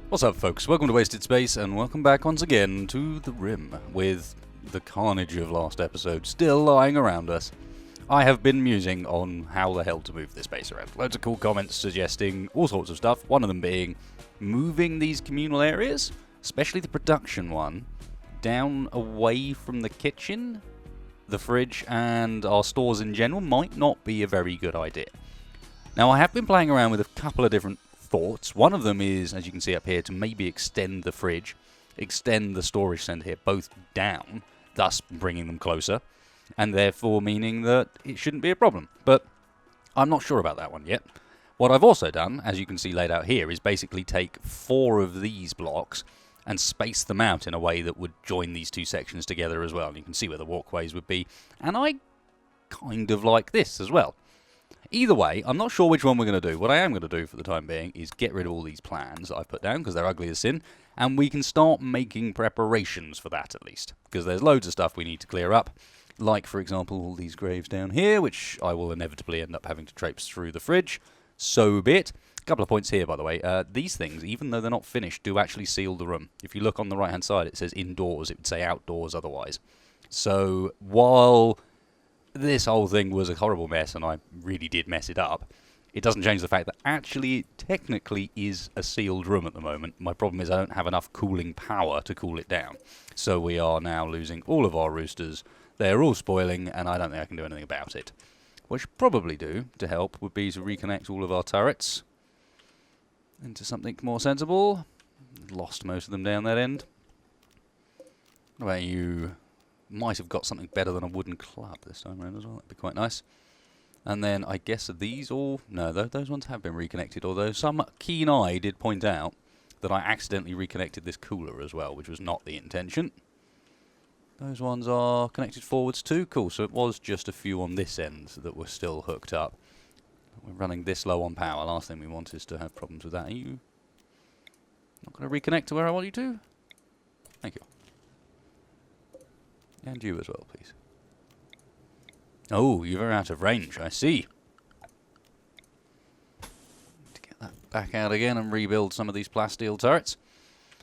What's up, folks? Welcome to Wasted Space, and welcome back once again to the Rim, with the carnage of last episode still lying around us. I have been musing on how the hell to move this base around. Loads of cool comments suggesting all sorts of stuff, one of them being moving these communal areas, especially the production one, down away from the kitchen, the fridge, and our stores in general might not be a very good idea. Now, I have been playing around with a couple of different thoughts. One of them is, as you can see up here, to maybe extend the fridge, extend the storage centre here, both down, thus bringing them closer, and therefore meaning that it shouldn't be a problem. But I'm not sure about that one yet. What I've also done, as you can see laid out here, is basically take 4 of these blocks and space them out in a way that would join these two sections together as well. And you can see where the walkways would be, and I kind of like this as well. Either way, I'm not sure which one we're going to do. What I am going to do for the time being is get rid of all these plans that I've put down, because they're ugly as sin, and we can start making preparations for that at least, because there's loads of stuff we need to clear up, like, for example, all these graves down here, which I will inevitably end up having to traipse through the fridge. So be it. A couple of points here, by the way. These things, even though they're not finished, do actually seal the room. If you look on the right-hand side, it says indoors. It would say outdoors otherwise. So while this whole thing was a horrible mess, and I really did mess it up, it doesn't change the fact that actually it technically is a sealed room at the moment. My problem is I don't have enough cooling power to cool it down. So we are now losing all of our roosters. They're all spoiling, and I don't think I can do anything about it. What I should probably do to help would be to reconnect all of our turrets into something more sensible. Lost most of them down that end. What about you? Might have got something better than a wooden club this time around as well. That'd be quite nice. And then I guess these all... No, those ones have been reconnected, although some keen eye did point out that I accidentally reconnected this cooler as well, which was not the intention. Those ones are connected forwards too. Cool, so it was just a few on this end that were still hooked up. We're running this low on power. Last thing we want is to have problems with that. Are you not going to reconnect to where I want you to? Thank you. And you as well, please. Oh, you're out of range, I see. To get that back out again and rebuild some of these plasteel turrets.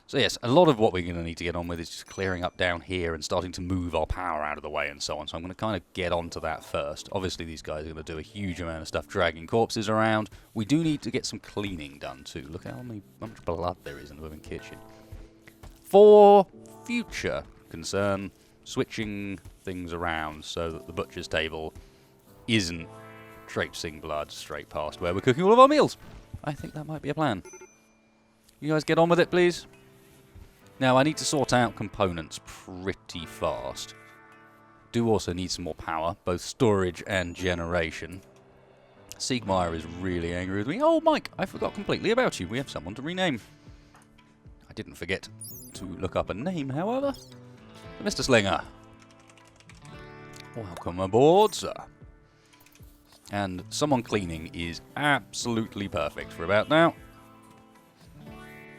So yes, a lot of what we're going to need to get on with is just clearing up down here and starting to move our power out of the way and so on. So I'm going to kind of get onto that first. Obviously these guys are going to do a huge amount of stuff dragging corpses around. We do need to get some cleaning done too. Look how much blood there is in the living kitchen. For future concern, switching things around so that the butcher's table isn't traipsing blood straight past where we're cooking all of our meals. I think that might be a plan. You guys get on with it, please. Now, I need to sort out components pretty fast. Do also need some more power, both storage and generation. Siegmeyer is really angry with me. Oh, Mike, I forgot completely about you. We have someone to rename. I didn't forget to look up a name, however. Mr. Slinger, welcome aboard, sir. And someone cleaning is absolutely perfect for about now.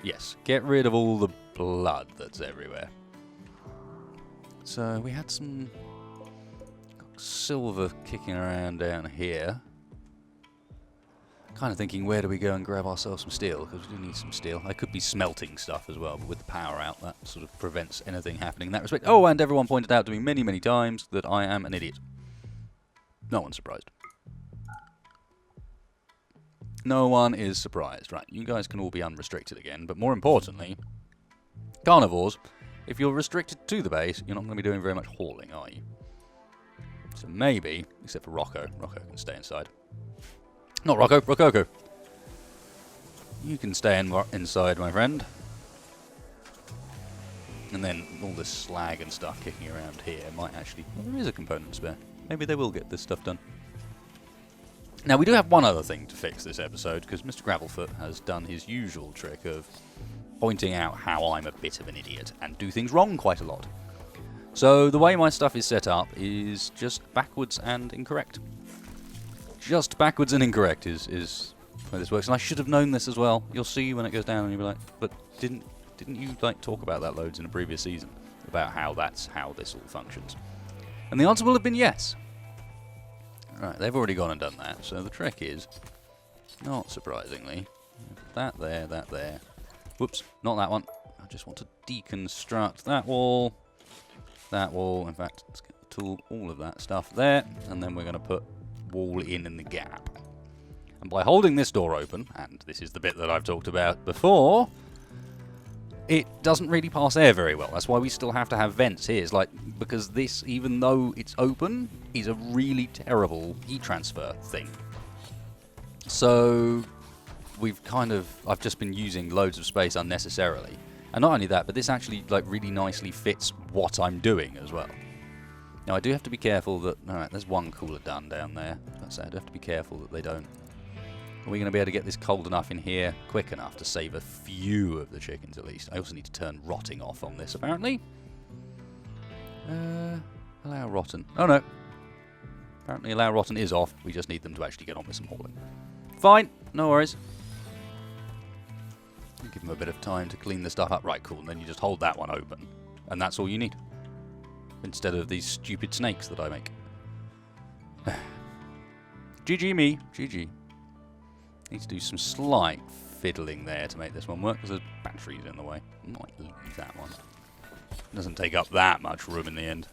Yes, get rid of all the blood that's everywhere. So we had some silver kicking around down here. Kind of thinking, where do we go and grab ourselves some steel? Because we do need some steel. I could be smelting stuff as well, but with the power out, that sort of prevents anything happening in that respect. Oh, and everyone pointed out to me many, many times that I am an idiot. No one's surprised. No one is surprised. Right, you guys can all be unrestricted again, but more importantly, carnivores, if you're restricted to the base, you're not going to be doing very much hauling, are you? So maybe, except for Rocco. Rocco can stay inside. Not Rocco, Rococo. You can stay inside, my friend. And then all this slag and stuff kicking around here might actually... Well, there is a component spare. Maybe they will get this stuff done. Now, we do have one other thing to fix this episode, because Mr. Gravelfoot has done his usual trick of pointing out how I'm a bit of an idiot and do things wrong quite a lot. So the way my stuff is set up is just backwards and incorrect. Just backwards and incorrect is where this works, and I should have known this as well. You'll see when it goes down, and you'll be like, "But didn't you like talk about that loads in a previous season about how that's how this all functions?" And the answer will have been yes. Right, they've already gone and done that. So the trick is, not surprisingly, that there, Whoops, not that one. I just want to deconstruct that wall. That wall. In fact, let's get the tool, all of that stuff there. And then we're going to put wall in the gap. And by holding this door open, and this is the bit that I've talked about before, it doesn't really pass air very well. That's why we still have to have vents here. It's like, because this, even though it's open, is a really terrible heat transfer thing. So we've kind of, I've just been using loads of space unnecessarily. And not only that, but this actually like really nicely fits what I'm doing as well. Now I do have to be careful that, alright, there's one cooler done down there. That's it, I do have to be careful that they don't. Are we going to be able to get this cold enough in here quick enough to save a few of the chickens at least? I also need to turn rotting off on this apparently. Allow rotten. Oh no. Apparently allow rotten is off. We just need them to actually get on with some hauling. Fine, no worries. Give them a bit of time to clean the stuff up. Right, cool. And then you just hold that one open. And that's all you need. Instead of these stupid snakes that I make. GG me. GG. Need to do some slight fiddling there to make this one work, because there's batteries in the way. Might leave that one. Doesn't take up that much room in the end.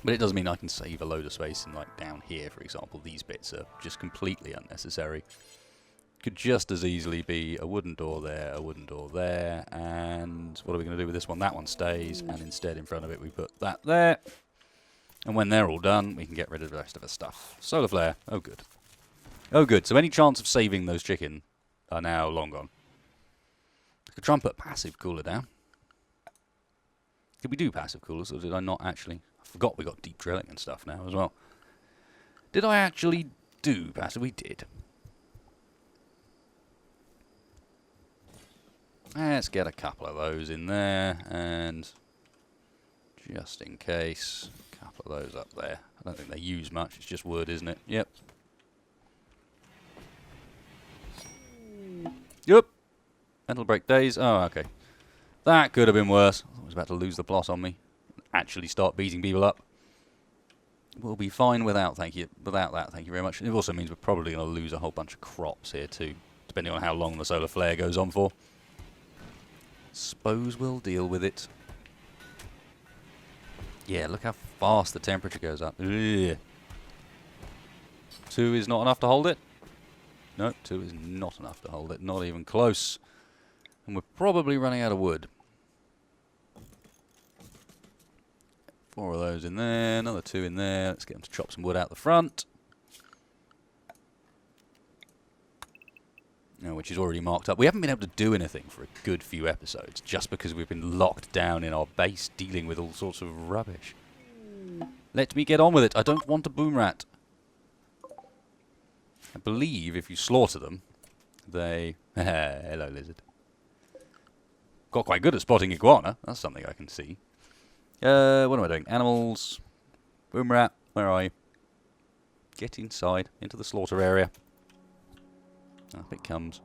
But it does mean I can save a load of space, and like down here, for example, these bits are just completely unnecessary. Could just as easily be a wooden door there, and what are we going to do with this one? That one stays, and instead in front of it we put that there. And when they're all done, we can get rid of the rest of the stuff. Solar flare, oh good. Oh good, so any chance of saving those chicken are now long gone. I could try and put passive cooler down. Did we do passive coolers, or did I not actually? I forgot we got deep drilling and stuff now as well. Did I actually do passive? We did. Let's get a couple of those in there, and just in case, a couple of those up there. I don't think they use much, it's just wood, isn't it? Yep. Yep. Mental break days. Oh, okay. That could have been worse. I was about to lose the plot on me. Actually start beating people up. We'll be fine without, thank you. Without that, thank you very much. It also means we're probably going to lose a whole bunch of crops here too, depending on how long the solar flare goes on for. Suppose we'll deal with it. Yeah, look how fast the temperature goes up. Ugh. 2 is not enough to hold it. No, 2 is not enough to hold it. Not even close. And we're probably running out of wood. 4 of those in there. Another 2 in there. Let's get them to chop some wood out the front. Which is already marked up. We haven't been able to do anything for a good few episodes, just because we've been locked down in our base dealing with all sorts of rubbish. Let me get on with it. I don't want a boom rat. I believe if you slaughter them, they... Hello, lizard. Got quite good at spotting iguana. That's something I can see. What am I doing? Animals. Boom rat, where are you? Get inside, into the slaughter area. Up it comes.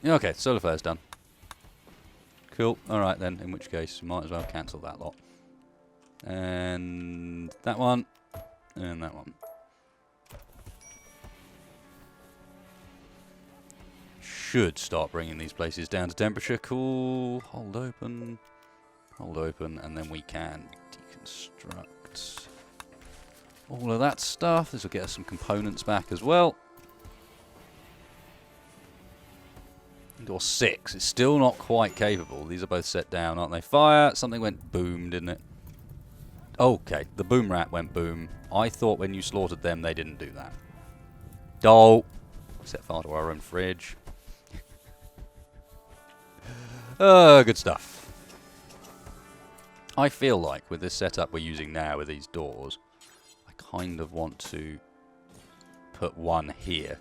Okay, solar flare's done. Cool. Alright then, in which case, might as well cancel that lot. And that one. And that one. Should start bringing these places down to temperature. Cool. Hold open. Hold open. And then we can deconstruct all of that stuff. This will get us some components back as well. Door 6. It's still not quite capable. These are both set down, aren't they? Fire. Something went boom, didn't it? Okay, the boom rat went boom. I thought when you slaughtered them, they didn't do that. Oh. Set fire to our own fridge. Good stuff. I feel like with this setup we're using now with these doors, I kind of want to put one here.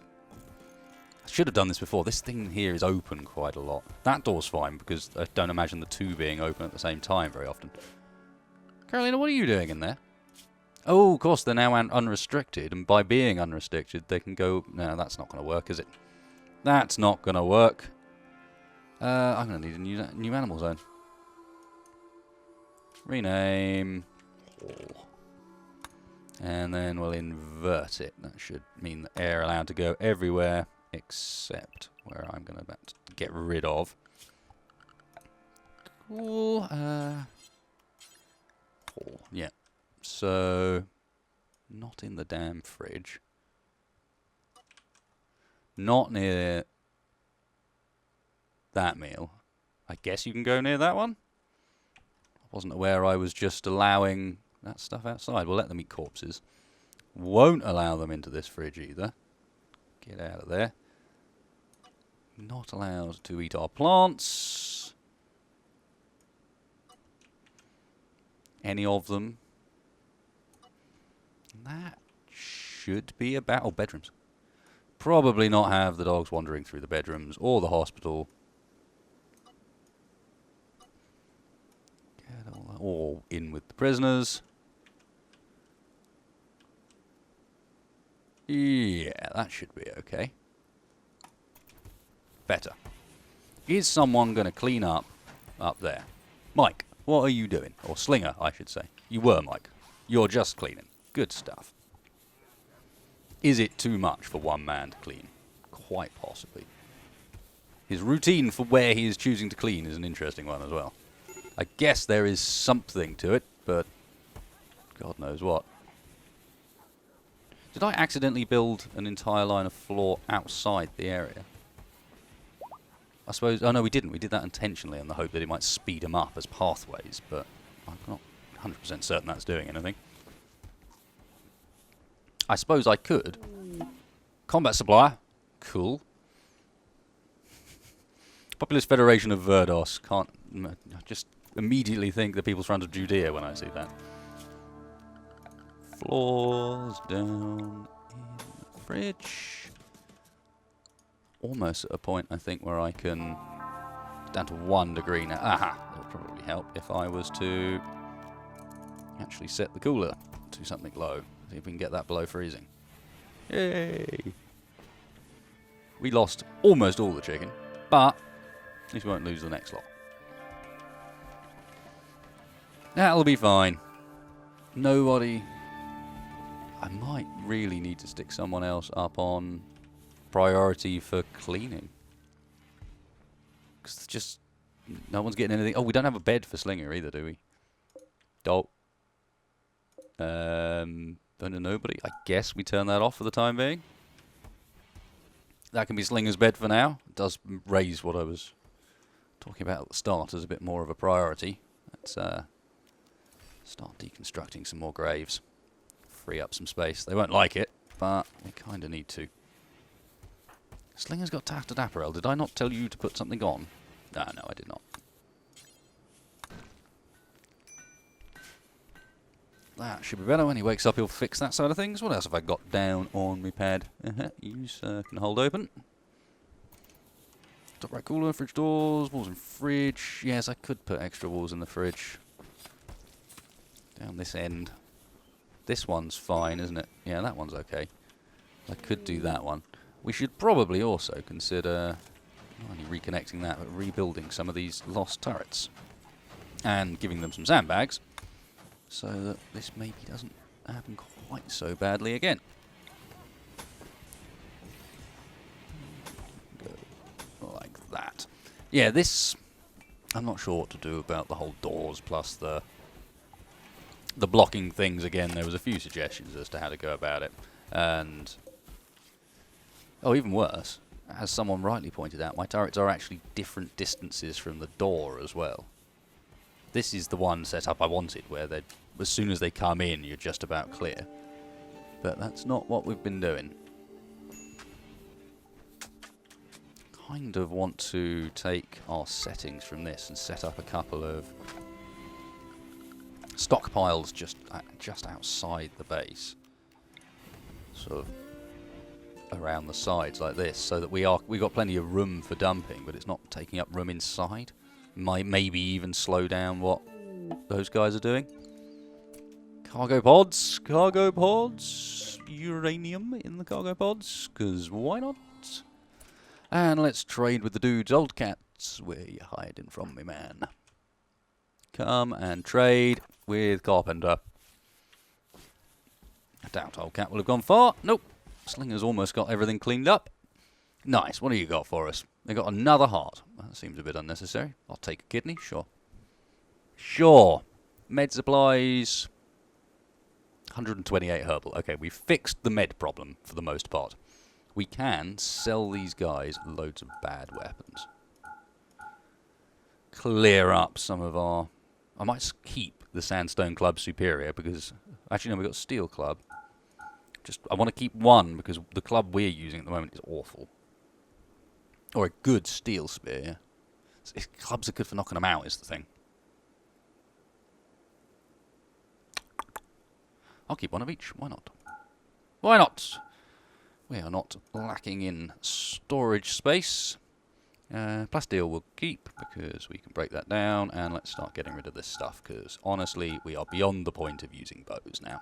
I should have done this before. This thing here is open quite a lot. That door's fine because I don't imagine the 2 being open at the same time very often. Carolina, what are you doing in there? Oh, of course, they're now unrestricted, and by being unrestricted, they can go... No, that's not going to work, is it? That's not going to work. I'm going to need a new animal zone. Rename. Hall. And then we'll invert it. That should mean the air allowed to go everywhere except where I'm going to get rid of. Cool. Four. Yeah. So, not in the damn fridge. Not near that meal. I guess you can go near that one. I wasn't aware I was just allowing that stuff outside. We'll let them eat corpses. Won't allow them into this fridge either. Get out of there. Not allowed to eat our plants. Any of them. That should be about... Oh, bedrooms. Probably not have the dogs wandering through the bedrooms or the hospital. Get all that, or in with the prisoners. Yeah, that should be okay. Better. Is someone going to clean up there? Mike, what are you doing? Or Slinger, I should say. You were, Mike. You're just cleaning. Good stuff. Is it too much for one man to clean? Quite possibly. His routine for where he is choosing to clean is an interesting one as well. I guess there is something to it, but God knows what. Did I accidentally build an entire line of floor outside the area? I suppose... Oh, no, we didn't. We did that intentionally in the hope that it might speed them up as pathways, but I'm not 100% certain that's doing anything. I suppose I could. Combat supplier. Cool. Populist Federation of Verdos. Can't... I just immediately think the People's Front of Judea when I see that. Floors down in the fridge. Almost at a point, I think, where I can... down to 1 degree now. Aha! That would probably help if I was to actually set the cooler to something low. See if we can get that below freezing. Yay! We lost almost all the chicken, but at least we won't lose the next lot. That'll be fine. Nobody... I might really need to stick someone else up on priority for cleaning. Because just... no one's getting anything. Oh, we don't have a bed for Slinger either, do we? Don't know nobody. I guess we turn that off for the time being. That can be Slinger's bed for now. It does raise what I was talking about at the start as a bit more of a priority. Let's start deconstructing some more graves. Free up some space. They won't like it, but we kind of need to. Slinger's got tattered apparel. Did I not tell you to put something on? Ah, no, I did not. That should be better. When he wakes up, he'll fix that side of things. What else have I got down on my pad? Use can hold open. Top right cooler, fridge doors, walls in fridge. Yes, I could put extra walls in the fridge. Down this end. This one's fine, isn't it? Yeah, that one's okay. I could do that one. We should probably also consider not only reconnecting that, but rebuilding some of these lost turrets. And giving them some sandbags, so that this maybe doesn't happen quite so badly again. Go like that. Yeah, this... I'm not sure what to do about the whole doors plus the blocking things again. There was a few suggestions as to how to go about it. And... oh, even worse, as someone rightly pointed out, my turrets are actually different distances from the door as well. This is the one setup I wanted, where they, as soon as they come in, you're just about clear. But that's not what we've been doing. Kind of want to take our settings from this and set up a couple of stockpiles just outside the base, sort of around the sides like this, so that we got plenty of room for dumping, but it's not taking up room inside. Might maybe even slow down what those guys are doing. Cargo pods, uranium in the cargo pods, because why not? And let's trade with the dudes. Old cats, where you hiding from me, man? Come and trade with Carpenter. I doubt old cat will have gone far. Nope. Slinger's almost got everything cleaned up. Nice. What do you got for us? They got another heart. That seems a bit unnecessary. I'll take a kidney. Sure. Sure. Med supplies. 128 herbal. Okay, we fixed the med problem for the most part. We can sell these guys loads of bad weapons. Clear up some of our... I might keep the Sandstone Club Superior because... Actually, no, we've got Steel Club. I want to keep one because the club we're using at the moment is awful. Or a good Steel Spear. Clubs are good for knocking them out, is the thing. I'll keep one of each. Why not? Why not? We are not lacking in storage space. Plasteel we'll keep because we can break that down. And let's start getting rid of this stuff because honestly, we are beyond the point of using bows now.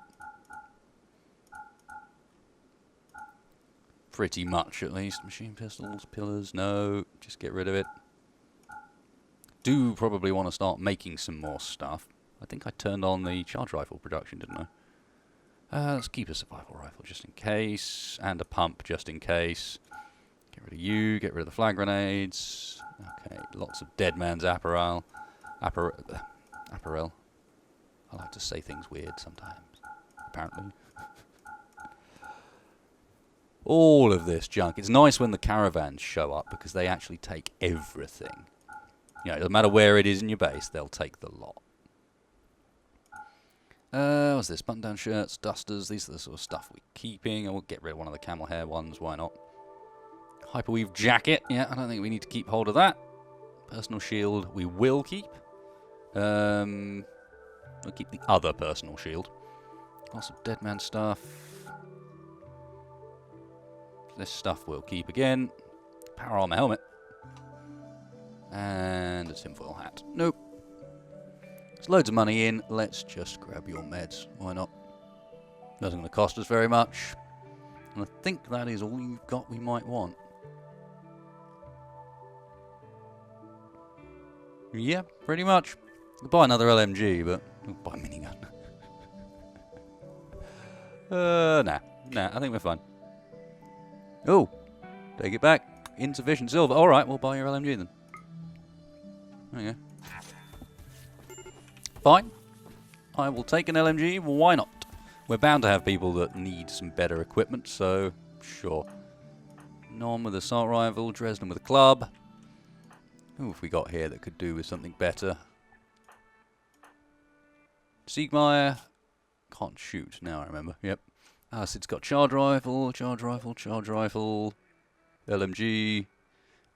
Pretty much, at least. Machine pistols, pillars, no. Just get rid of it. Do probably want to start making some more stuff. I think I turned on the charge rifle production, didn't I? Let's keep a survival rifle just in case. And a pump just in case. Get rid of you. Get rid of the flag grenades. Okay, lots of dead man's apparel. Apparel. I like to say things weird sometimes, apparently. All of this junk. It's nice when the caravans show up because they actually take everything. You know, it doesn't matter where it is in your base, they'll take the lot. What's this? Button-down shirts, dusters. These are the sort of stuff we're keeping. And we'll get rid of one of the camel hair ones. Why not? Hyperweave jacket. Yeah, I don't think we need to keep hold of that. Personal shield we will keep. We'll keep the other personal shield. Lots of dead man stuff. This stuff we'll keep again. Power armor helmet. And a tinfoil hat. Nope. There's loads of money in. Let's just grab your meds. Why not? Doesn't going to cost us very much. And I think that is all you've got we might want. Yeah, pretty much. We'll buy another LMG, but we'll buy a minigun. Nah, I think we're fine. Oh, take it back. Insufficient silver. Alright, we'll buy your LMG then. There you go. Fine. I will take an LMG. Why not? We're bound to have people that need some better equipment, so sure. Norm with assault rifle, Dresden with a club. Who have we got here that could do with something better? Siegmeyer. Can't shoot, now I remember. Yep. Sid's got charge rifle, LMG.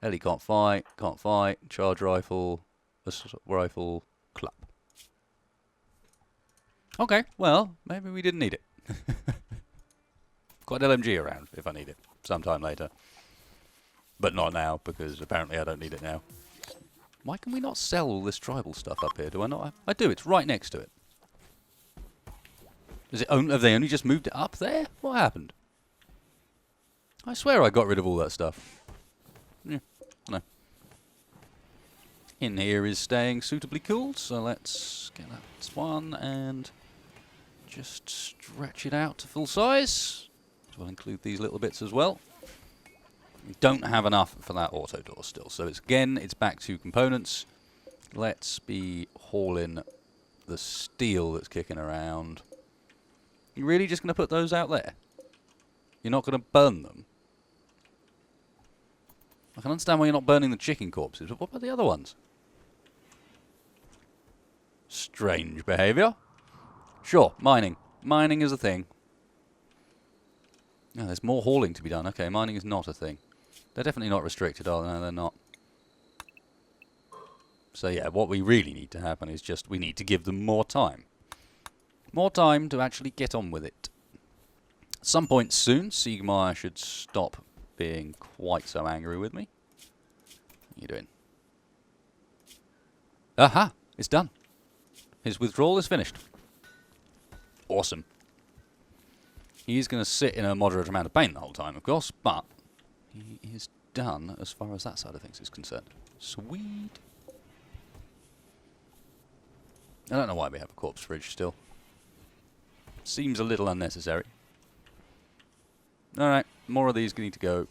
Ellie can't fight, charge rifle, assault rifle, club. Okay, well, maybe we didn't need it. Got an LMG around if I need it sometime later. But not now, because apparently I don't need it now. Why can we not sell all this tribal stuff up here? Do I not? I do, it's right next to it. Have they only just moved it up there? What happened? I swear I got rid of all that stuff. Yeah, no. In here is staying suitably cooled, so let's get that one and just stretch it out to full size. So we'll include these little bits as well. We don't have enough for that auto door still, so it's back to components. Let's be hauling the steel that's kicking around. You really just going to put those out there? You're not going to burn them? I can understand why you're not burning the chicken corpses, but what about the other ones? Strange behaviour. Sure, mining. Mining is a thing. No, there's more hauling to be done. Okay, mining is not a thing. They're definitely not restricted, are they? No, they're not. So yeah, what we really need to happen is just we need to give them more time. More time to actually get on with it. At some point soon, Siegmeyer should stop being quite so angry with me. What are you doing? Aha! It's done. His withdrawal is finished. Awesome. He's going to sit in a moderate amount of pain the whole time, of course, but he is done as far as that side of things is concerned. Sweet. I don't know why we have a corpse fridge still. Seems a little unnecessary. Alright, more of these need to go.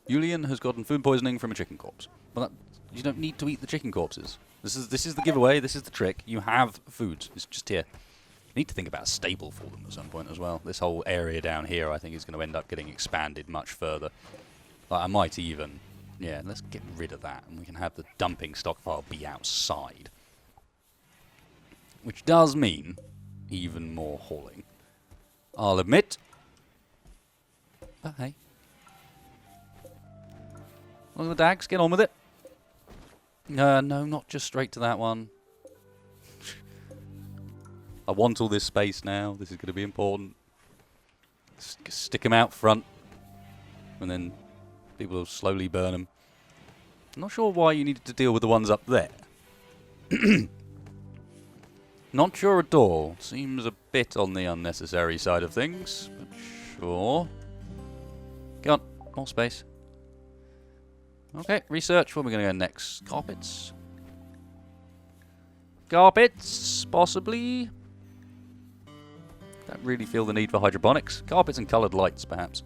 Ludeon has gotten food poisoning from a chicken corpse. Well, you don't need to eat the chicken corpses. This is the giveaway. This is the trick. You have food. It's just here. You need to think about a stable for them at some point as well. This whole area down here, I think, is going to end up getting expanded much further. Like, I might even... Yeah, let's get rid of that, and we can have the dumping stockpile be outside. Which does mean even more hauling. I'll admit. But hey. Look at the dags, get on with it. No, not just straight to that one. I want all this space now. This is going to be important. Stick them out front. And then people will slowly burn them. I'm not sure why you needed to deal with the ones up there. Not sure at all. Seems a bit on the unnecessary side of things. But sure. Go on. More space. Okay, research. Where are we going to go next? Carpets? Carpets, possibly. Don't really feel the need for hydroponics. Carpets and coloured lights, perhaps.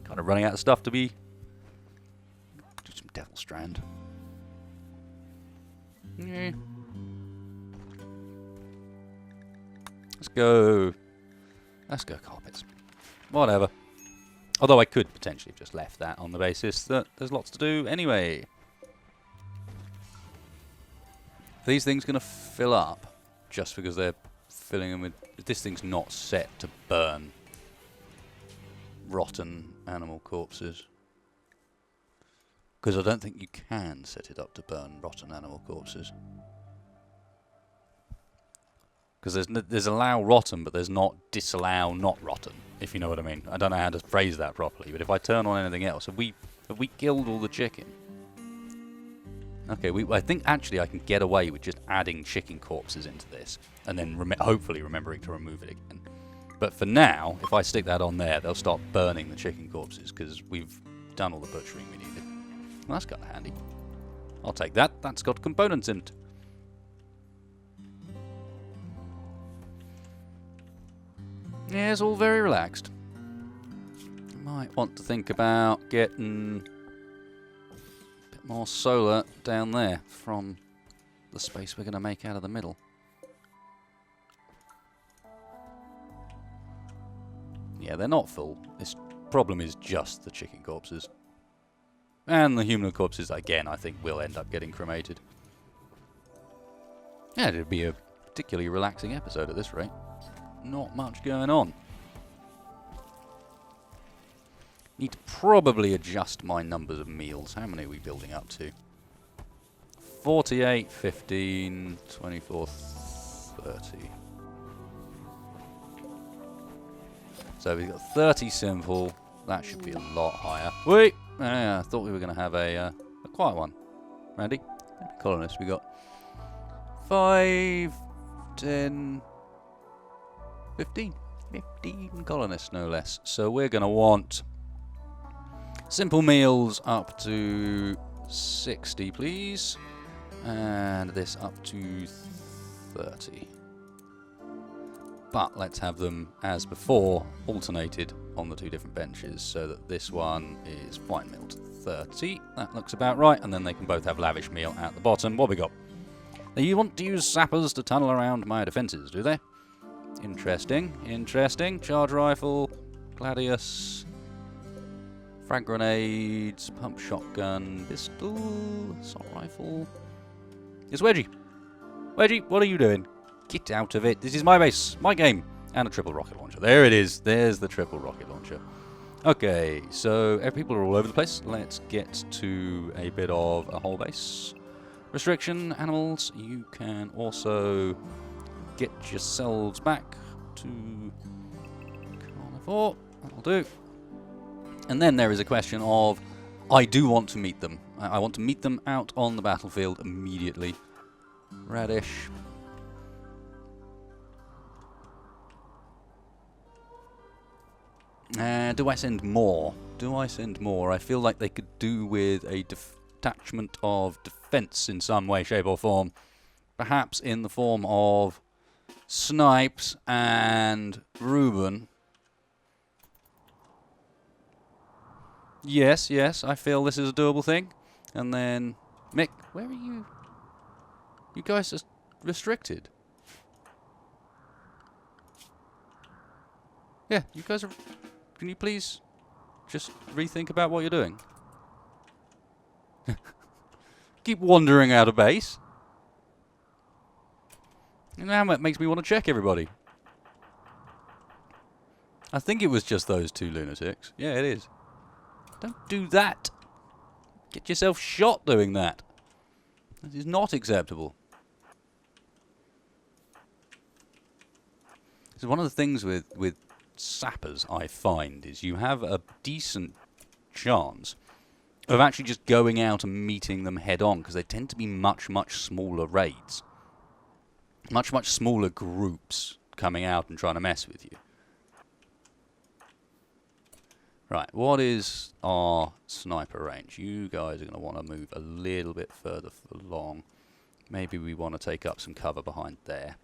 Kind of running out of stuff to be... Do some devil strand. Yeah. Let's go carpets. Whatever. Although I could potentially have just left that on the basis that there's lots to do anyway. Are these things going to fill up just because they're filling them with... This thing's not set to burn rotten animal corpses. Because I don't think you can set it up to burn rotten animal corpses. Because there's allow rotten, but there's not disallow not rotten, if you know what I mean. I don't know how to phrase that properly, but if I turn on anything else, have we killed all the chicken? Okay, I think actually I can get away with just adding chicken corpses into this, and then hopefully remembering to remove it again. But for now, if I stick that on there, they'll start burning the chicken corpses, because we've done all the butchering we needed. Well, that's kind of handy. I'll take that. That's got components in it. Yeah, it's all very relaxed. Might want to think about getting a bit more solar down there from the space we're going to make out of the middle. Yeah, they're not full. This problem is just the chicken corpses. And the human corpses, again, I think will end up getting cremated. Yeah, it'd be a particularly relaxing episode at this rate. Not much going on. Need to probably adjust my numbers of meals. How many are we building up to? 48, 15, 24, 30. So we've got 30 simple. That should be a lot higher. Wait! I thought we were going to have a quiet one. Randy? How many colonists we got? 5, 10... 15 colonists, no less. So we're going to want simple meals up to 60, please. And this up to 30. But let's have them, as before, alternated on the two different benches so that this one is fine meal to 30. That looks about right. And then they can both have lavish meal at the bottom. What have we got? They want to use sappers to tunnel around my defences, do they? Interesting, interesting. Charge rifle, gladius, frag grenades, pump shotgun, pistol, assault rifle. It's Wedgie. Wedgie, what are you doing? Get out of it. This is my base, my game. And a triple rocket launcher. There it is. There's the triple rocket launcher. Okay, so people are all over the place. Let's get to a bit of a whole base. Restriction, animals. You can also... get yourselves back to carnivore. That'll do. And then there is a question of, I do want to meet them. I want to meet them out on the battlefield immediately. Radish. Do I send more? Do I send more? I feel like they could do with a detachment of defense in some way, shape or form. Perhaps in the form of Snipes and Reuben. Yes, yes, I feel this is a doable thing. And then, Mick, where are you? You guys are restricted. Yeah, you guys are... Can you please just rethink about what you're doing? Keep wandering out of base. Now that makes me want to check everybody. I think it was just those two lunatics. Yeah, it is. Don't do that. Get yourself shot doing that. That is not acceptable. So one of the things with sappers I find is you have a decent chance of actually just going out and meeting them head on, because they tend to be much, much smaller raids. Much, much smaller groups coming out and trying to mess with you. Right, what is our sniper range? You guys are going to want to move a little bit further along. Maybe we want to take up some cover behind there.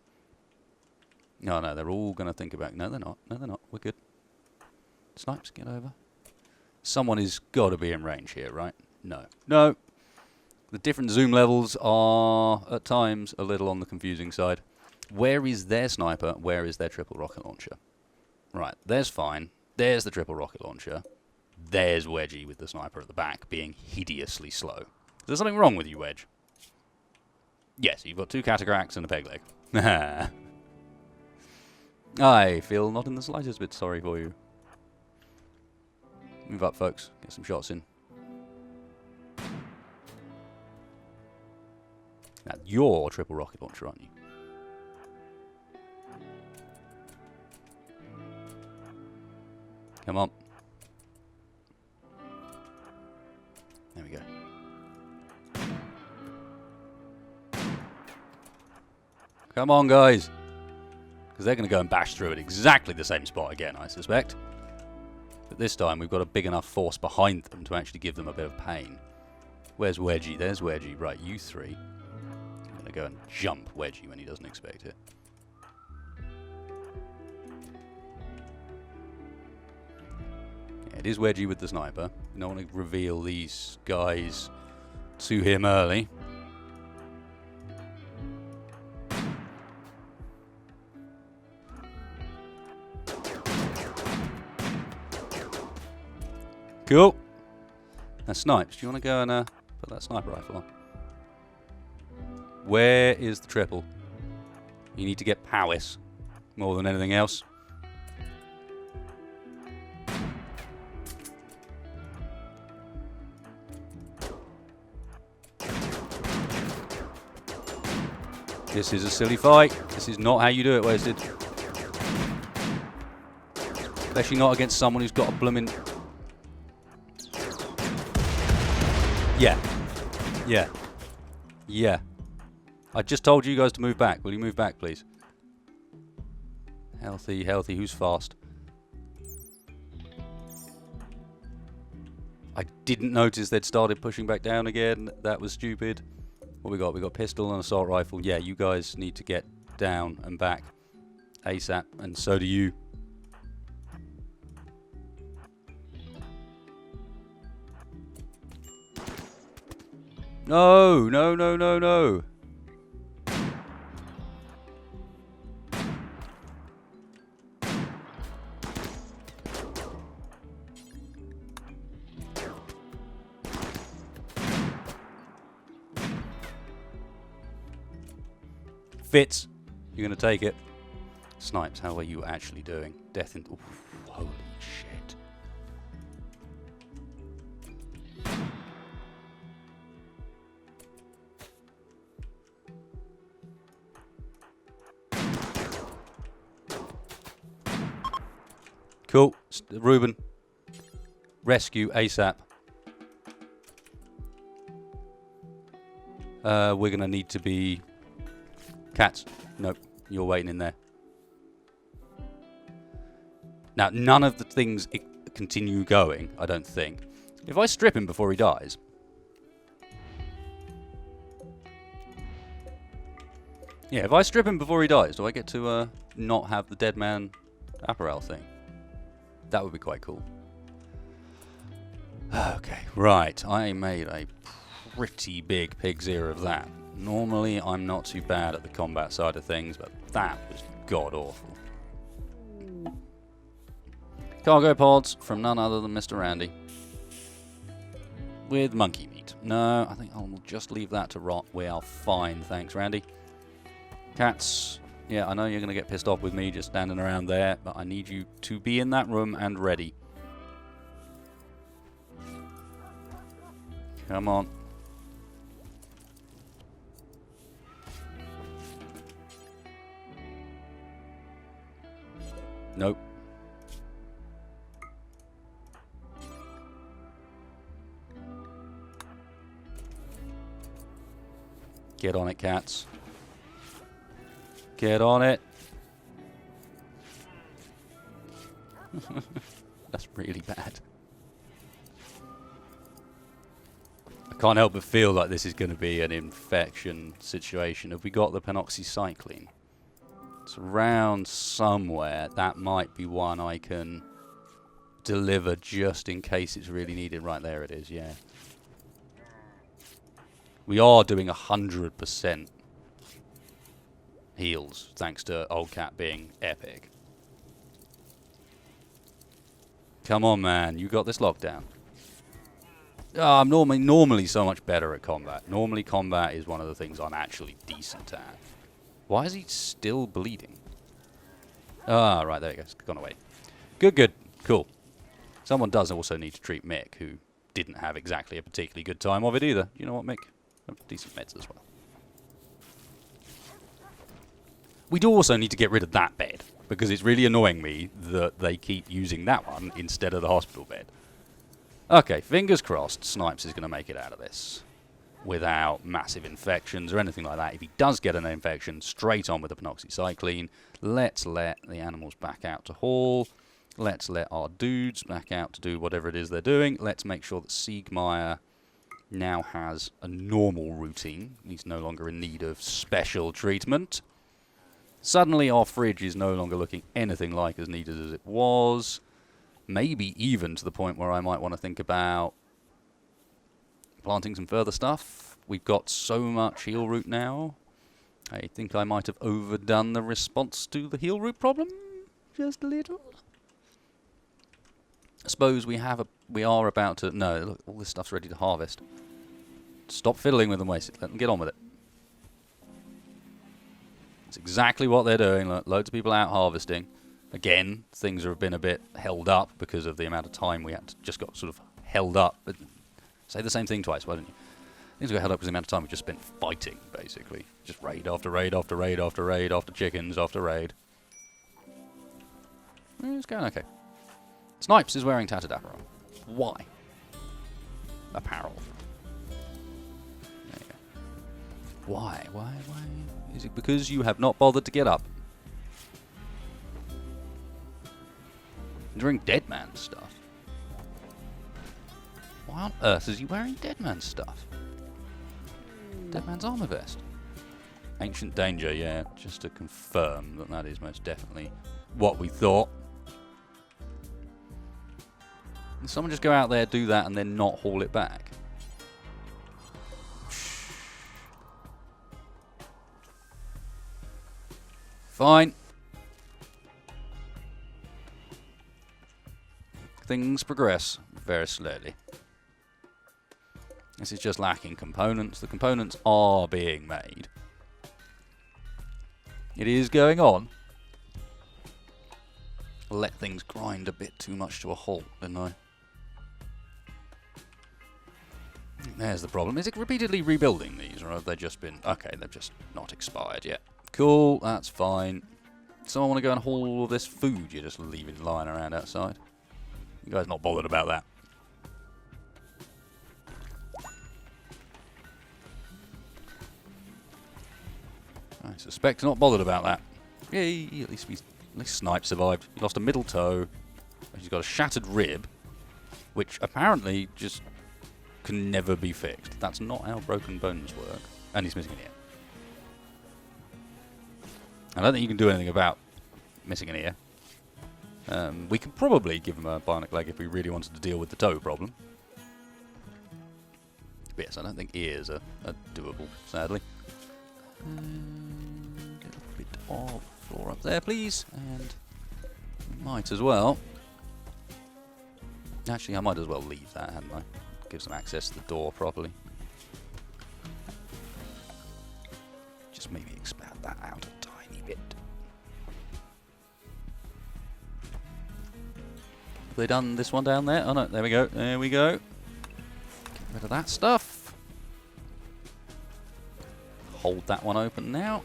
No, no, they're all going to think about... No, they're not. No, they're not. We're good. Snipes, get over. Someone has got to be in range here, right? No. No. The different zoom levels are, at times, a little on the confusing side. Where is their sniper? Where is their triple rocket launcher? Right, there's fine. There's the triple rocket launcher. There's Wedgie with the sniper at the back, being hideously slow. Is there something wrong with you, Wedge? Yes, you've got 2 cataracs and a peg leg. I feel not in the slightest bit sorry for you. Move up, folks. Get some shots in. Now, you're triple rocket launcher, aren't you? Come on. There we go. Come on, guys. Because they're going to go and bash through at exactly the same spot again, I suspect. But this time, we've got a big enough force behind them to actually give them a bit of pain. Where's Wedgie? There's Wedgie. Right, you three. I'm going to go and jump Wedgie when he doesn't expect it. Yeah, it is Wedgie with the sniper. You don't want to reveal these guys to him early. Cool. Now, Snipes, do you want to go and put that sniper rifle on? Where is the triple? You need to get Powis more than anything else. This is a silly fight. This is not how you do it, Wasted. Especially not against someone who's got a bloomin'... Yeah. Yeah. Yeah. I just told you guys to move back. Will you move back, please? Healthy, healthy. Who's fast? I didn't notice they'd started pushing back down again. That was stupid. What we got? We got pistol and assault rifle. Yeah, you guys need to get down and back ASAP, and so do you. No, no, no, no, no. Fits. You're going to take it. Snipes, how are you actually doing? Death in... Oof, holy shit. Cool. Ruben. Rescue ASAP. We're going to need to be... Cats. Nope. You're waiting in there. Now, none of the things continue going, I don't think. If I strip him before he dies... Yeah, if I strip him before he dies, do I get to not have the dead man apparel thing? That would be quite cool. Okay, right. I made a pretty big pig's ear of that. Normally, I'm not too bad at the combat side of things, but that was god-awful. Cargo pods from none other than Mr. Randy. With monkey meat. No, I think I'll just leave that to rot. We are fine, thanks, Randy. Cats. Yeah, I know you're going to get pissed off with me just standing around there, but I need you to be in that room and ready. Come on. Nope. Get on it, cats. Get on it. That's really bad. I can't help but feel like this is going to be an infection situation. Have we got the penoxycycline? It's around somewhere. That might be one I can deliver just in case it's really needed. Right, there it is, yeah. We are doing 100% heals, thanks to Old Cat being epic. Come on, man. You got this lockdown. Oh, I'm normally so much better at combat. Normally combat is one of the things I'm actually decent at. Why is he still bleeding? Ah, right, there he goes. Gone away. Good, good. Cool. Someone does also need to treat Mick, who didn't have exactly a particularly good time of it either. You know what, Mick? Decent meds as well. We do also need to get rid of that bed, because it's really annoying me that they keep using that one instead of the hospital bed. Okay, fingers crossed Snipes is going to make it out of this without massive infections or anything like that. If he does get an infection, straight on with the penoxycycline. Let's let the animals back out to haul. Let's let our dudes back out to do whatever it is they're doing. Let's make sure that Siegmeyer now has a normal routine. He's no longer in need of special treatment. Suddenly our fridge is no longer looking anything like as needed as it was. Maybe even to the point where I might want to think about planting some further stuff. We've got so much heal root now. I think I might have overdone the response to the heal root problem. Just a little. I suppose we are about to... No, look, all this stuff's ready to harvest. Stop fiddling with them, waste it. Let them get on with it. That's exactly what they're doing. Look, loads of people out harvesting. Again, things have been a bit held up because of the amount of time we had to just got sort of held up. But say the same thing twice, why don't you? Things got held up because of the amount of time we just spent fighting, basically. Just raid after raid after raid after raid after chickens after raid. It's going okay. Snipes is wearing tattered apparel. Why? Apparel. There you go. Why? Why? Is it because you have not bothered to get up? During Dead Man's stuff. Why on earth is he wearing Dead Man's stuff? Dead Man's armor vest. Ancient Danger, yeah, just to confirm that that is most definitely what we thought. Can someone just go out there, do that, and then not haul it back? Fine. Things progress very slowly. This is just lacking components. The components are being made. It is going on. Let things grind a bit too much to a halt, didn't I? There's the problem. Is it repeatedly rebuilding these, or have they just been... Okay, they've just not expired yet. Cool, that's fine. Someone want to go and haul all of this food you're just leaving lying around outside? You guys not bothered about that. I suspect not bothered about that. Yay, at least Snipe survived. He lost a middle toe. He's got a shattered rib, which apparently just can never be fixed. That's not how broken bones work. And he's missing an ear. I don't think you can do anything about missing an ear. We could probably give him a bionic leg if we really wanted to deal with the toe problem. bits. I don't think ears are doable, sadly. A little bit of floor up there, please. And might as well. Actually, I might as well leave that, hadn't I? Gives them access to the door properly. Just maybe expand that out a tiny bit. Have they done this one down there? Oh no, there we go. There we go. Get rid of that stuff. Hold that one open now.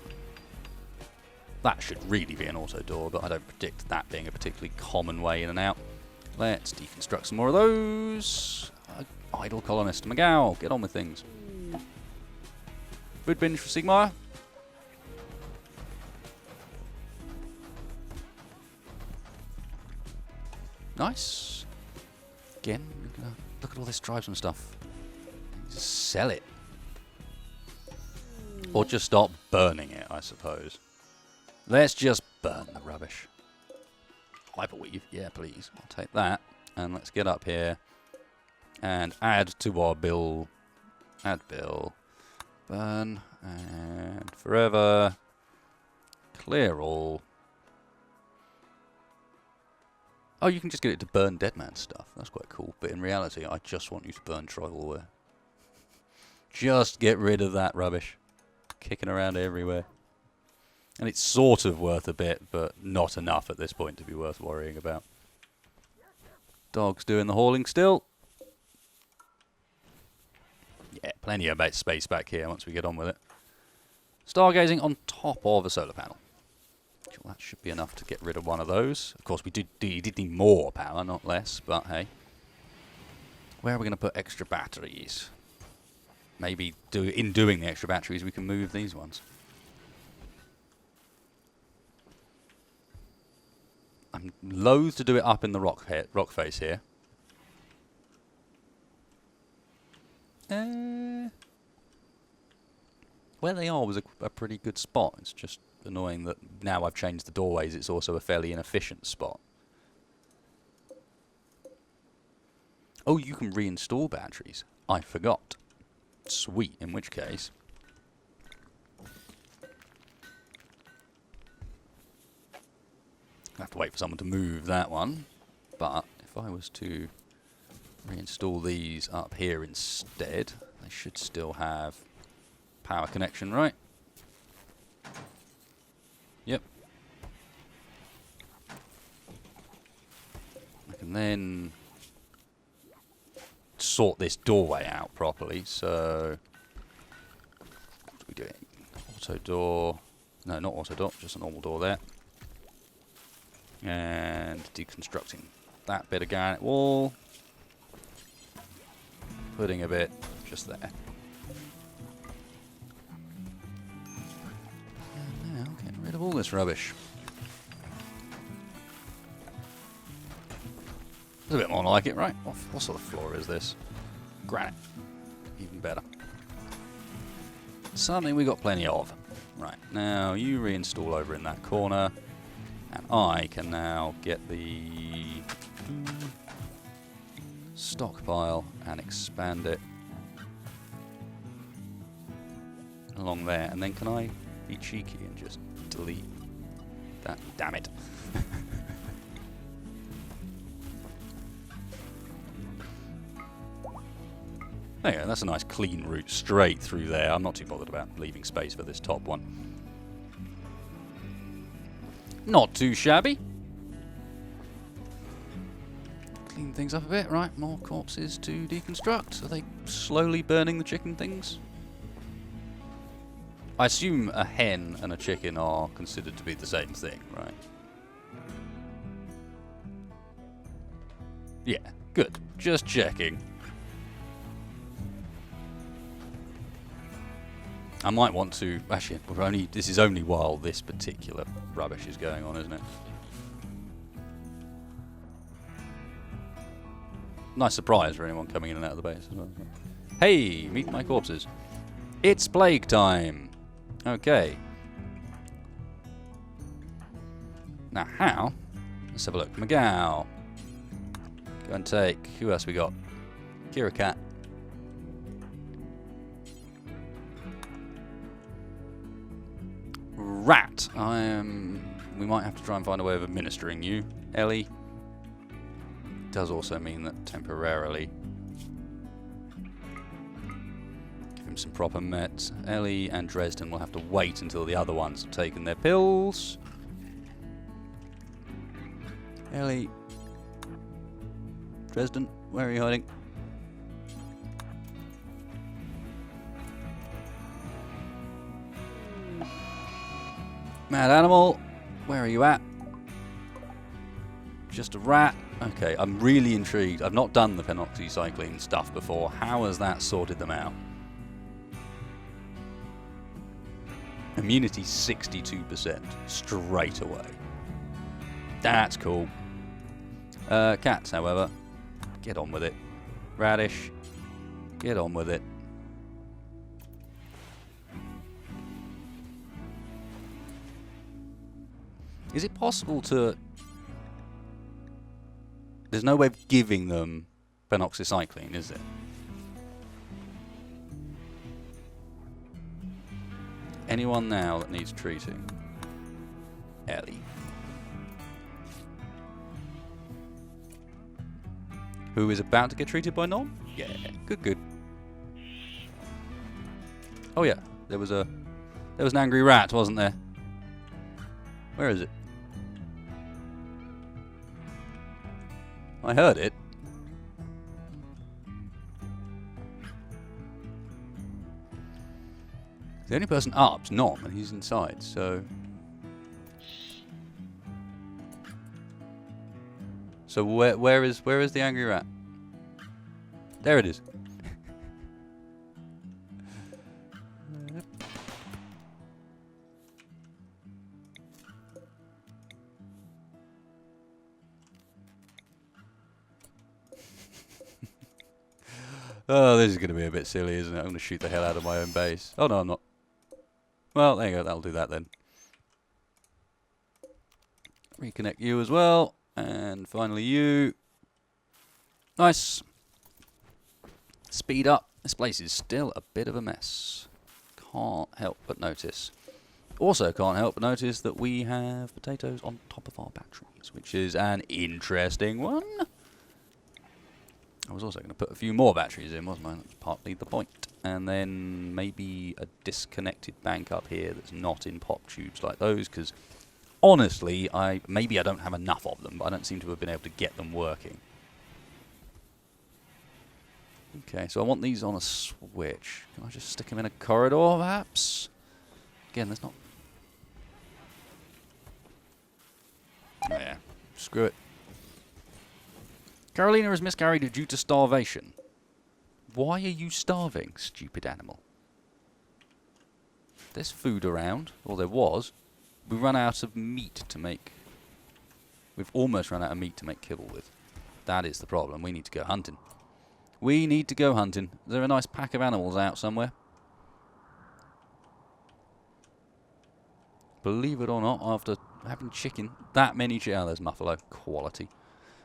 That should really be an auto door, but I don't predict that being a particularly common way in and out. Let's deconstruct some more of those. Idle colonist. McGow, get on with things. Food binge for Sigmar. Nice. Again, look at all this tribesman stuff. Just sell it. Or just start burning it, I suppose. Let's just burn the rubbish. Hyperweave, yeah, please. I'll take that. And let's get up here and add to our bill. Add bill. Burn. And forever. Clear all. Oh, you can just get it to burn dead man stuff. That's quite cool. But in reality, I just want you to burn tribal. Just get rid of that rubbish. Kicking around everywhere. And it's sort of worth a bit, but not enough at this point to be worth worrying about. Dog's doing the hauling still. Yeah, plenty of space back here once we get on with it. Stargazing on top of a solar panel. Well, that should be enough to get rid of one of those. Of course, we did need more power, not less, but hey. Where are we going to put extra batteries? Maybe in doing the extra batteries, we can move these ones. I'm loath to do it up in the rock face here. Where they are was a pretty good spot. It's just annoying that now I've changed the doorways, it's also a fairly inefficient spot. Oh, you can reinstall batteries. I forgot. Sweet, in which case... I have to wait for someone to move that one. But if I was to reinstall these up here instead, they should still have power connection, right? Yep. I can then sort this doorway out properly, so what are we doing? Auto door. No, not auto door, just a normal door there. And deconstructing that bit of granite wall. Putting a bit just there. And now getting rid of all this rubbish. It's a bit more like it, right? What sort of floor is this? Granite. Even better. Something we got plenty of. Right, now you reinstall over in that corner. And I can now get the stockpile and expand it along there. And then can I be cheeky and just delete that? Damn it. There you go, that's a nice clean route straight through there. I'm not too bothered about leaving space for this top one. Not too shabby. Clean things up a bit. Right, more corpses to deconstruct. Are they slowly burning the chicken things? I assume a hen and a chicken are considered to be the same thing, right? Yeah, good. Just checking. I might want to... Actually, this is only while this particular rubbish is going on, isn't it? Nice surprise for anyone coming in and out of the base as well. Hey, meet my corpses. It's plague time. Okay. Now how? Let's have a look. McGow. Go and take... Who else we got? Kira Cat. rat. We might have to try and find a way of administering you, Ellie. Does also mean that temporarily give him some proper meds. Ellie and Dresden will have to wait until the other ones have taken their pills. Ellie, Dresden, where are you hiding? Mad animal, where are you at? Just a rat. Okay, I'm really intrigued. I've not done the phenoxycycline stuff before. How has that sorted them out? Immunity 62% straight away. That's cool. Cats, however, get on with it. Radish, get on with it. Is it possible to... There's no way of giving them phenoxycycline, is it? Anyone now that needs treating? Ellie. Who is about to get treated by Nom? Yeah, good, good. Oh yeah, there was an angry rat, wasn't there? Where is it? I heard it. The only person up's Nom, and he's inside, so... So where is the angry rat? There it is. Oh, this is going to be a bit silly, isn't it? I'm going to shoot the hell out of my own base. Oh, no, I'm not. Well, there you go. That'll do that then. Reconnect you as well. And finally you. Nice. Speed up. This place is still a bit of a mess. Can't help but notice. Also can't help but notice that we have potatoes on top of our batteries, which is an interesting one. I was also going to put a few more batteries in, wasn't I? That's partly the point. And then maybe a disconnected bank up here that's not in pop tubes like those, because honestly, maybe I don't have enough of them, but I don't seem to have been able to get them working. Okay, so I want these on a switch. Can I just stick them in a corridor, perhaps? Again, there's not... Oh, yeah, screw it. Carolina has miscarried due to starvation. Why are you starving, stupid animal? There's food around, or there was. We run out of meat to make... We've almost run out of meat to make kibble with. That is the problem. We need to go hunting. We need to go hunting. Is there a nice pack of animals out somewhere? Believe it or not, after having chicken, that many chicken... Oh, there's Muffalo. Quality.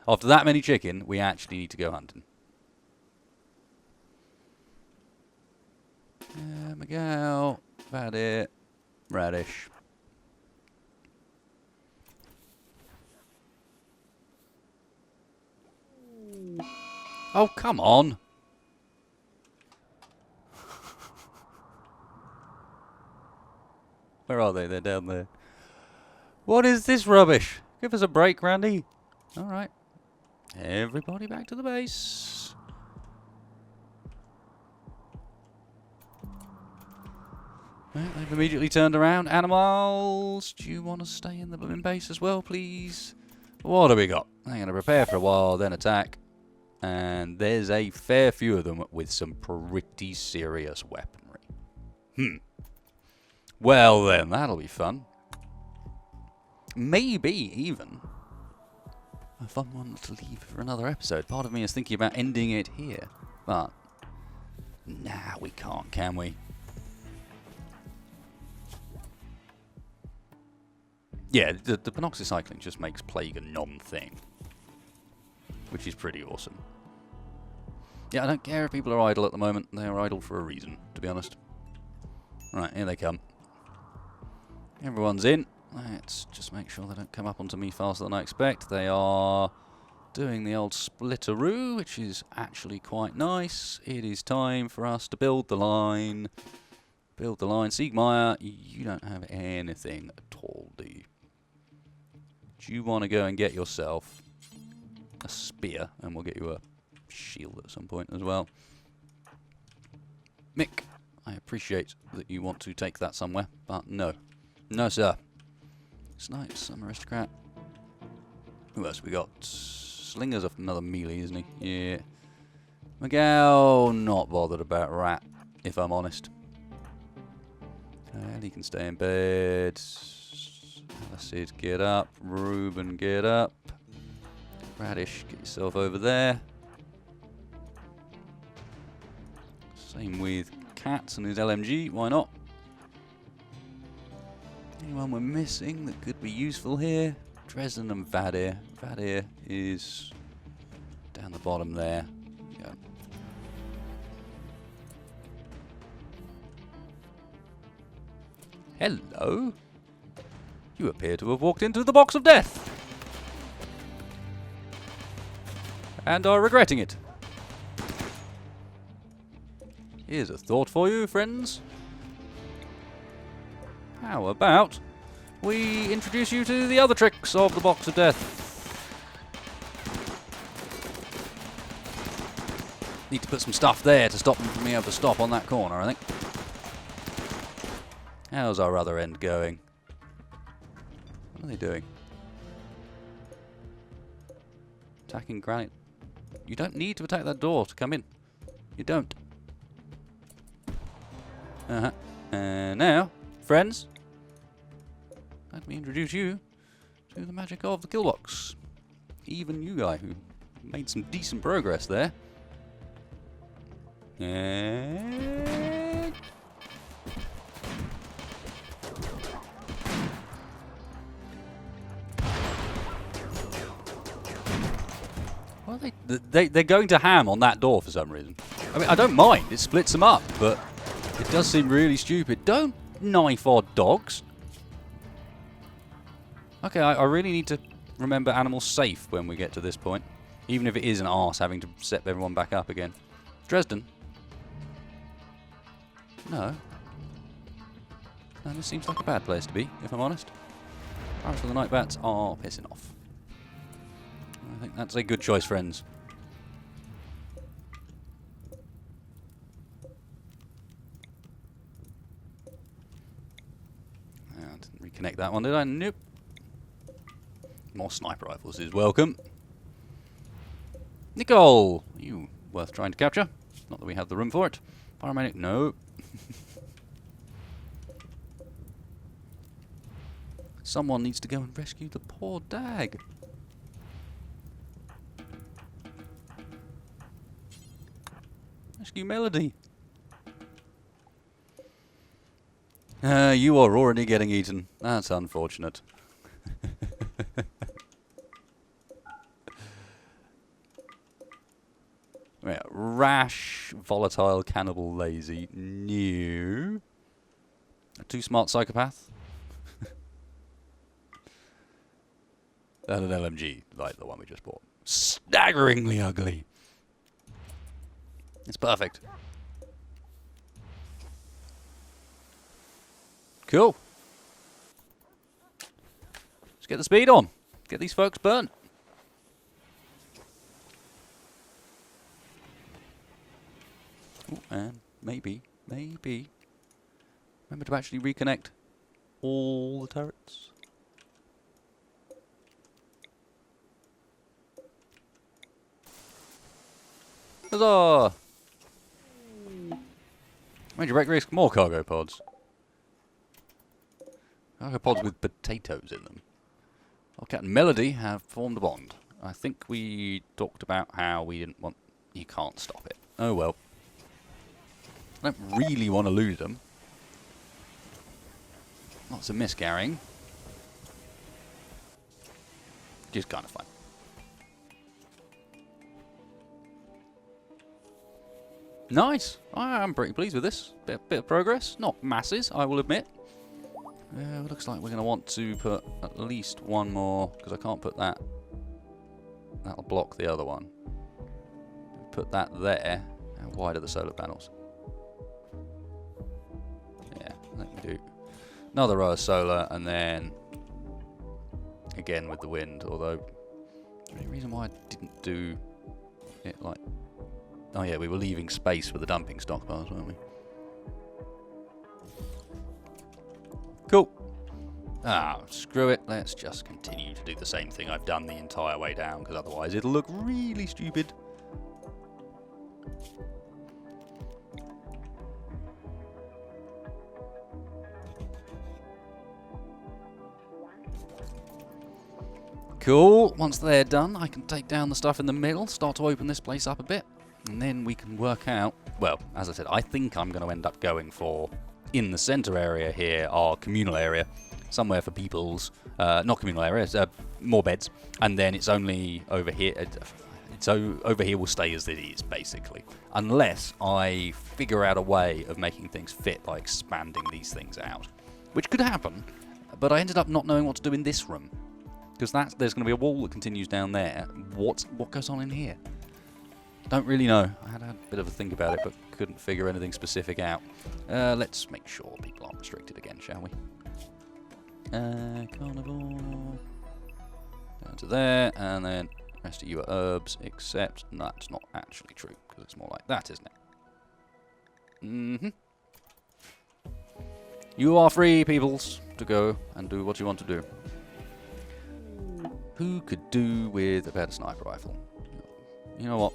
After that many chicken, we actually need to go hunting. Miguel, about it. Radish. Oh, come on. Where are they? They're down there. What is this rubbish? Give us a break, Randy. All right. Everybody back to the base. Right, they've immediately turned around. Animals, do you want to stay in the blooming base as well, please? What do we got? They're going to prepare for a while, then attack. And there's a fair few of them with some pretty serious weaponry. Well then, that'll be fun. Maybe even a fun one to leave for another episode. Part of me is thinking about ending it here. But, nah, we can't, can we? Yeah, the penoxycycline just makes plague a non-thing. Which is pretty awesome. Yeah, I don't care if people are idle at the moment. They're idle for a reason, to be honest. Right, here they come. Everyone's in. Let's just make sure they don't come up onto me faster than I expect. They are doing the old splitteroo, which is actually quite nice. It is time for us to build the line. Build the line. Siegmeyer, you don't have anything at all, do you? Do you want to go and get yourself a spear? And we'll get you a shield at some point as well. Mick, I appreciate that you want to take that somewhere, but no. No, sir. Snipes, some aristocrat. Who else we got? Slinger's another melee, isn't he? Yeah. Miguel, not bothered about Rat, if I'm honest. Ellie can stay in bed. Alacid, get up. Ruben, get up. Radish, get yourself over there. Same with Katz and his LMG, why not? Anyone we're missing that could be useful here? Dresden and Vadir. Vadir is down the bottom there. Yeah. Hello? You appear to have walked into the box of death. And are regretting it. Here's a thought for you, friends. How about we introduce you to the other tricks of the box of death? Need to put some stuff there to stop them from being able to stop on that corner, I think. How's our other end going? What are they doing? Attacking granite. You don't need to attack that door to come in. You don't. And now, friends, let me introduce you to the magic of the kill box. Even you guy who made some decent progress there. And well, they're going to ham on that door for some reason. I mean, I don't mind. It splits them up, but it does seem really stupid. Don't knife our dogs. Okay, I really need to remember animals safe when we get to this point. Even if it is an arse having to set everyone back up again. Dresden? No. No, this seems like a bad place to be, if I'm honest. Pirates of the Night Bats are pissing off. I think that's a good choice, friends. I didn't reconnect that one, did I? Nope. More sniper rifles is welcome. Nicole! You worth trying to capture. Not that we have the room for it. Paramedic, no. Someone needs to go and rescue the poor dag. Rescue Melody. You are already getting eaten. That's unfortunate. Yeah, rash, volatile, cannibal, lazy, new. A too smart psychopath. And an LMG, like the one we just bought. Staggeringly ugly. It's perfect. Cool. Let's get the speed on. Get these folks burnt. Ooh, and maybe. Remember to actually reconnect all the turrets. Huzzah! Major break risk, more cargo pods. Cargo pods with potatoes in them. Hellcat and Melody have formed a bond. I think we talked about how we didn't want... You can't stop it. Oh well. I don't really want to lose them. Lots of miscarrying. Which is kind of fun. Nice. I'm pretty pleased with this. Bit of progress. Not masses, I will admit. Looks like we're going to want to put at least one more, because I can't put that. That'll block the other one. Put that there. How wide are the solar panels? Yeah, let me do another row of solar, and then again with the wind, although the only reason why I didn't do it like... Oh yeah, we were leaving space for the dumping stockpiles, weren't we? Cool. Ah, screw it. Let's just continue to do the same thing I've done the entire way down, because otherwise it'll look really stupid. Cool. Once they're done, I can take down the stuff in the middle, start to open this place up a bit, and then we can work out... Well, as I said, I think I'm going to end up going for, in the centre area here, our communal area, somewhere for people's... not communal areas, more beds, and then it's only over here... over here will stay as it is, basically. Unless I figure out a way of making things fit by expanding these things out. Which could happen, but I ended up not knowing what to do in this room. Because there's going to be a wall that continues down there. What goes on in here? Don't really know. I had a bit of a think about it, but couldn't figure anything specific out. Let's make sure people aren't restricted again, shall we? Carnivore. Down to there, and then the rest of you are herbs, except that's not actually true, because it's more like that, isn't it? Mm-hmm. You are free, peoples, to go and do what you want to do. Who could do with a better sniper rifle? You know what?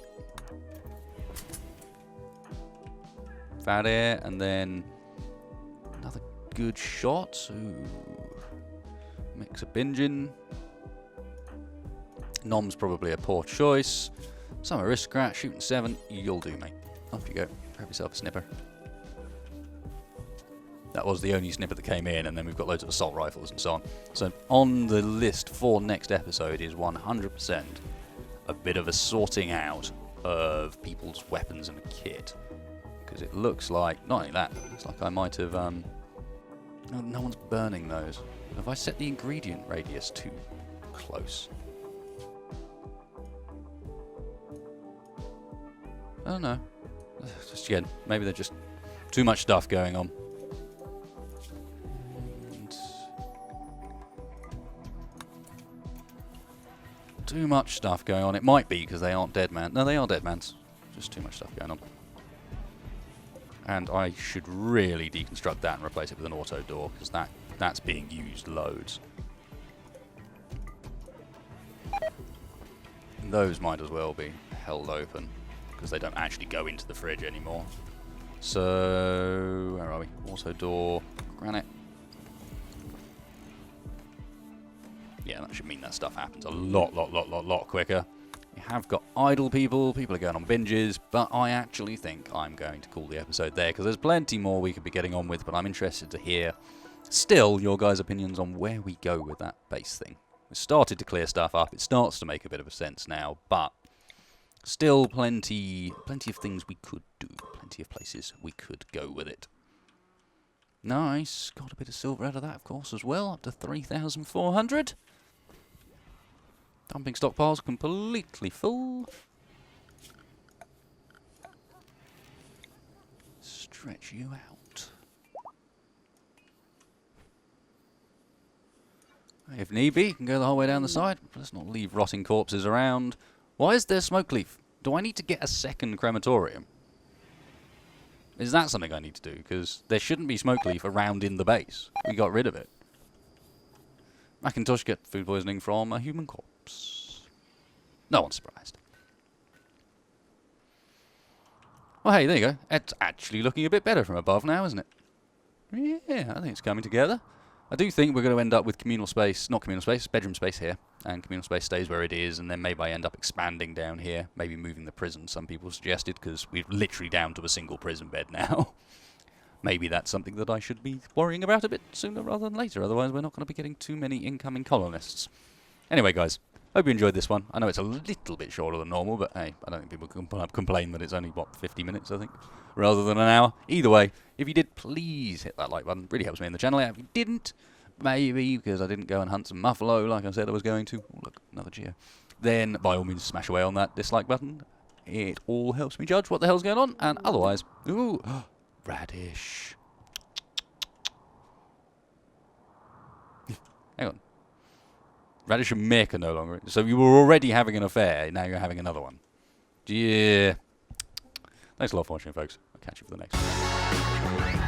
Fat air, and then another good shot. Ooh. Mix a bingin. Nom's probably a poor choice. Some aristocrat shooting 7. You'll do, mate. Off you go. Grab yourself a snipper. That was the only snipper that came in, and then we've got loads of assault rifles and so on. So on the list for next episode is 100% a bit of a sorting out of people's weapons and kit. Because it looks like, not only that, it looks like I might have... no one's burning those. Have I set the ingredient radius too close? I don't know. Just again, maybe there's just too much stuff going on. Too much stuff going on. It might be because they aren't dead man. No, they are dead mans. Just too much stuff going on. And I should really deconstruct that and replace it with an auto door, because that's being used loads. And those might as well be held open, because they don't actually go into the fridge anymore. So, where are we? Auto door, granite. Yeah, that should mean that stuff happens a lot quicker. You have got idle people. People are going on binges, but I actually think I'm going to call the episode there, because there's plenty more we could be getting on with, but I'm interested to hear still your guys' opinions on where we go with that base thing. We started to clear stuff up. It starts to make a bit of a sense now, but still plenty of things we could do. Plenty of places we could go with it. Nice. Got a bit of silver out of that, of course, as well. Up to 3,400. Dumping stockpiles completely full. Stretch you out. If need be, you can go the whole way down the side. Let's not leave rotting corpses around. Why is there smoke leaf? Do I need to get a second crematorium? Is that something I need to do? Because there shouldn't be smoke leaf around in the base. We got rid of it. Macintosh get food poisoning from a human corpse. No one's surprised. Well, hey, there you go. It's actually looking a bit better from above now, isn't it? Yeah, I think it's coming together. I do think we're going to end up with communal space, not communal space, bedroom space here, and communal space stays where it is, and then maybe I end up expanding down here, maybe moving the prison, some people suggested, because we're literally down to a single prison bed now. Maybe that's something that I should be worrying about a bit sooner rather than later, otherwise we're not going to be getting too many incoming colonists. Anyway, guys, Hope you enjoyed this one. I know it's a little bit shorter than normal, but hey, I don't think people can complain that it's only, what, 50 minutes, I think, rather than an hour. Either way, if you did, please hit that like button. Really helps me in the channel out. If you didn't, maybe because I didn't go and hunt some muffalo like I said I was going to. Oh, look, another geo. Then, by all means, smash away on that dislike button. It all helps me judge what the hell's going on, and otherwise, ooh, radish. Hang on. Radish and Mick are no longer... So you were already having an affair, now you're having another one. Yeah. Thanks a lot for watching, folks. I'll catch you for the next one.